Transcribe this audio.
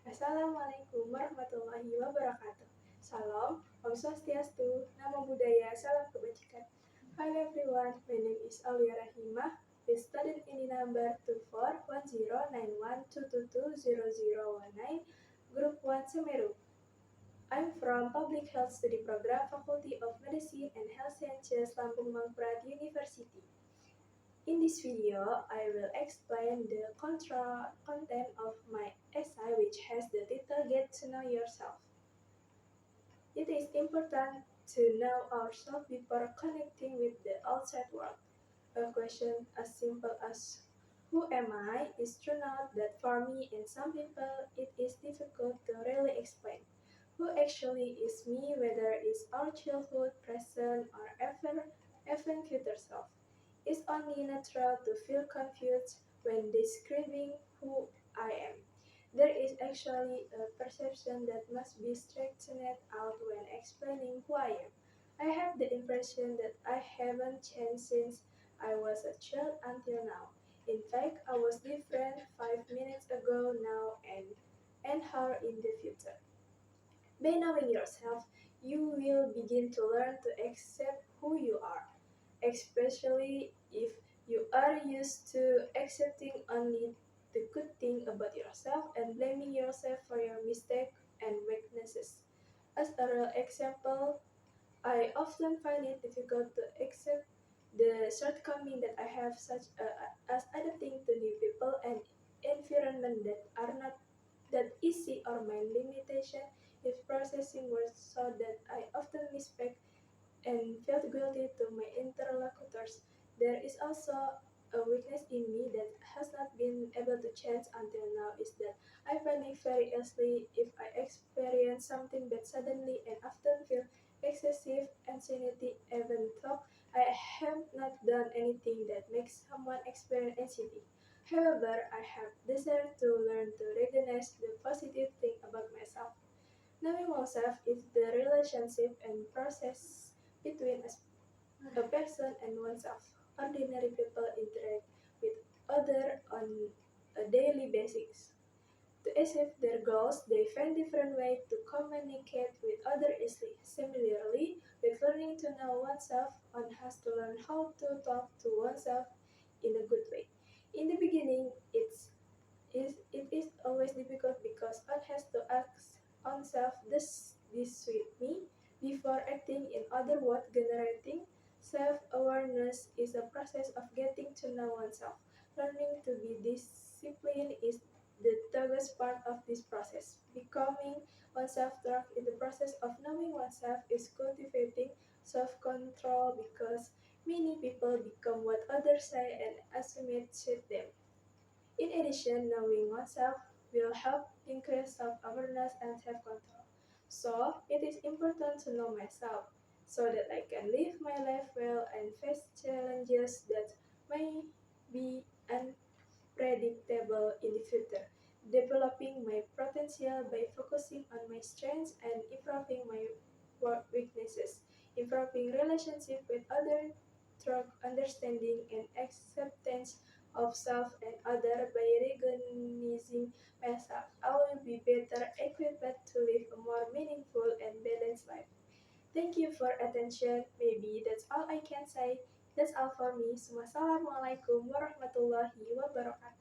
Assalamualaikum warahmatullahi wabarakatuh. Salam, Om Swastiastu, Namo Buddhaya, Salam Kebajikan. Hi everyone, my name is Aulia Rahimah, with student ID number 24109122200019, Group 1 Semeru. I'm from Public Health Study Program, Faculty of Medicine and Health Sciences, Lampung Mangkurat University. In this video, I will explain the content of my essay, which has the title Get to Know Yourself. It is important to know ourselves before connecting with the outside world. A question as simple as who am I is true enough that for me and some people it is difficult to really explain. Who actually is me, whether it's our childhood, present, or even future self. It's only natural to feel confused when describing who I am. There is actually a perception that must be straightened out when explaining who I am. I have the impression that I haven't changed since I was a child until now. In fact, I was different 5 minutes ago now and how in the future. By knowing yourself, you will begin to learn to accept who you are, especially if you are used to accepting only the good thing about yourself and blaming yourself for your mistakes and weaknesses. As a real example, I often find it difficult to accept the shortcoming that I have, as adapting to new people and environment that are not that easy, or my limitation is processing words, so that I often misspeak and felt guilty to my interlocutors. There is also a weakness in me that has not been able to change until now, is that I panic very easily if I experience something bad suddenly and often feel excessive anxiety even though I have not done anything that makes someone experience anxiety. However, I have decided to learn to recognize the positive thing about myself. Knowing oneself is the relationship and process between a person and oneself. Ordinary people interact with others on a daily basis. To achieve their goals, they find different ways to communicate with others easily. Similarly, with learning to know oneself, one has to learn how to talk to oneself in a good way. In the beginning, it is always difficult because one has to ask oneself, does this suit me? Before acting. In other words, generating self-awareness is a process of getting to know oneself. Learning to be disciplined is the toughest part of this process. Becoming oneself tough in the process of knowing oneself is cultivating self-control, because many people become what others say and assume it suits them. In addition, knowing oneself will help increase self-awareness and self-control. So, it is important to know myself so that I can live my life well and face challenges that may be unpredictable in the future. Developing my potential by focusing on my strengths and improving my weaknesses. Improving relationship with others through understanding and acceptance of self and other. By recognizing myself, I will be better equipped to live a more meaningful and balanced life. Thank you for attention. Maybe that's all I can say. That's all for me. Wassalamualaikum warahmatullahi wabarakatuh.